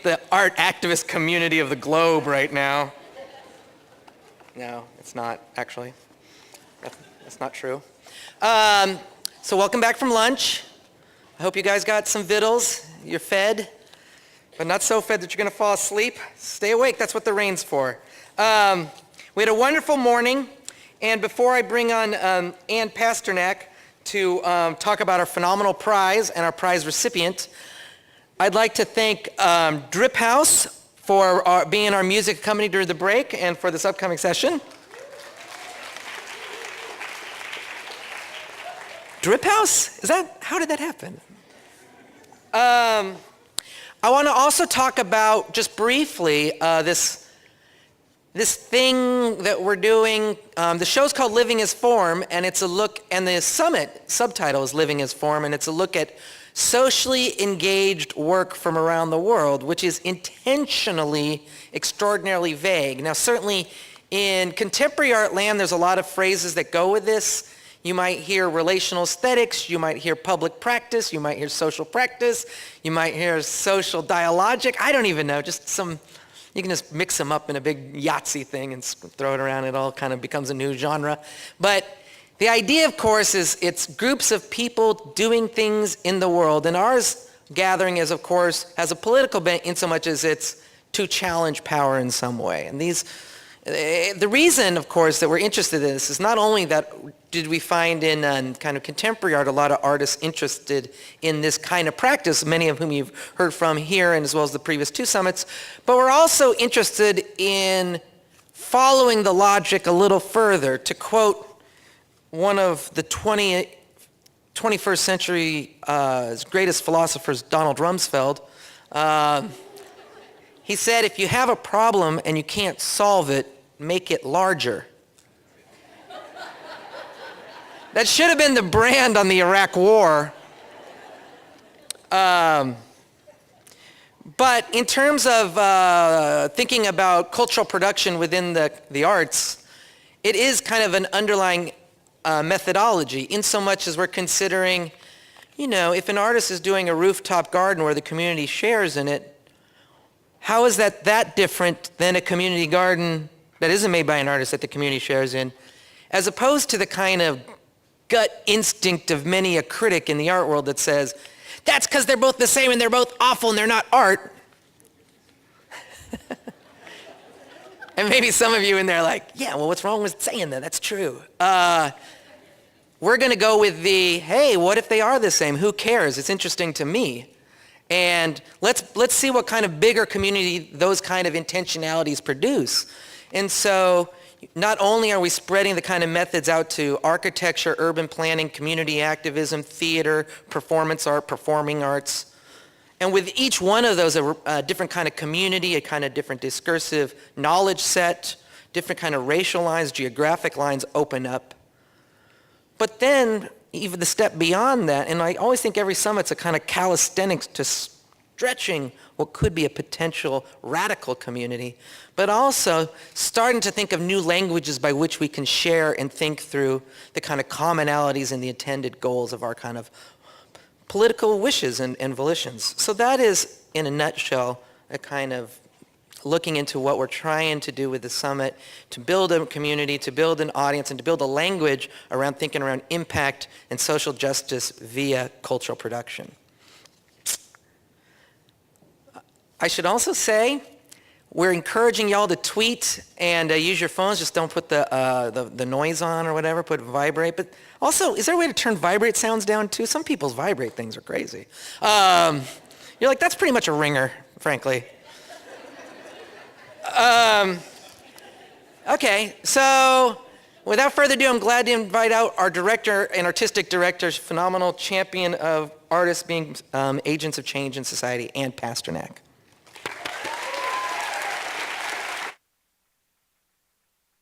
The art activist community of the globe right now. No, it's not, actually. That's not true. So welcome back from lunch. I hope you guys got some vittles. You're fed, but not so fed that you're going to fall asleep. Stay awake. That's what the rain's for. We had a wonderful morning, and before I bring on Ann Pasternak to talk about our phenomenal prize and our prize recipient, I'd like to thank Drip House for being our music company during the break and for this upcoming session. Drip House? How did that happen? I want to also talk about, just briefly, this thing that we're doing. The show's called Living as Form, and it's a look, and the summit subtitle is Living as Form, and it's a look at socially engaged work from around the world, which is intentionally extraordinarily vague. Now, certainly in contemporary art land, there's a lot of phrases that go with this. You might hear relational aesthetics, you might hear public practice, you might hear social practice, you might hear social dialogic. I don't even know, you can just mix them up in a big Yahtzee thing and throw it around. It all kind of becomes a new genre. But the idea, of course, is it's groups of people doing things in the world. And ours gathering is, of course, has a political bent in so much as it's to challenge power in some way. And the reason, of course, that we're interested in this is not only that did we find in kind of contemporary art a lot of artists interested in this kind of practice, many of whom you've heard from here and as well as the previous two summits, but we're also interested in following the logic a little further. To quote one of the 21st century greatest philosophers, Donald Rumsfeld, he said, if you have a problem and you can't solve it, make it larger. That should have been the brand on the Iraq War. But in terms of thinking about cultural production within the arts, it is kind of an underlying methodology, in so much as we're considering, if an artist is doing a rooftop garden where the community shares in it, how is that different than a community garden that isn't made by an artist that the community shares in, as opposed to the kind of gut instinct of many a critic in the art world that says, that's because they're both the same and they're both awful and they're not art. And maybe some of you in there are like, yeah, well, what's wrong with saying that? That's true. We're going to go with hey, what if they are the same? Who cares? It's interesting to me. And let's see what kind of bigger community those kind of intentionalities produce. And so not only are we spreading the kind of methods out to architecture, urban planning, community activism, theater, performance art, performing arts, and with each one of those a different kind of community, a kind of different discursive knowledge set, different kind of racial lines, geographic lines open up. But then even the step beyond that, and I always think every summit's a kind of calisthenics to stretching what could be a potential radical community, but also starting to think of new languages by which we can share and think through the kind of commonalities and the intended goals of our kind of political wishes and volitions. So that is, in a nutshell, a kind of looking into what we're trying to do with the summit, to build a community, to build an audience, and to build a language around thinking around impact and social justice via cultural production. I should also say, we're encouraging y'all to tweet and use your phones. Just don't put the noise on or whatever, put vibrate. But also, is there a way to turn vibrate sounds down too? Some people's vibrate things are crazy. You're like, that's pretty much a ringer, frankly. Okay, so without further ado, I'm glad to invite out our director and artistic director, phenomenal champion of artists being agents of change in society, Ann Pasternak.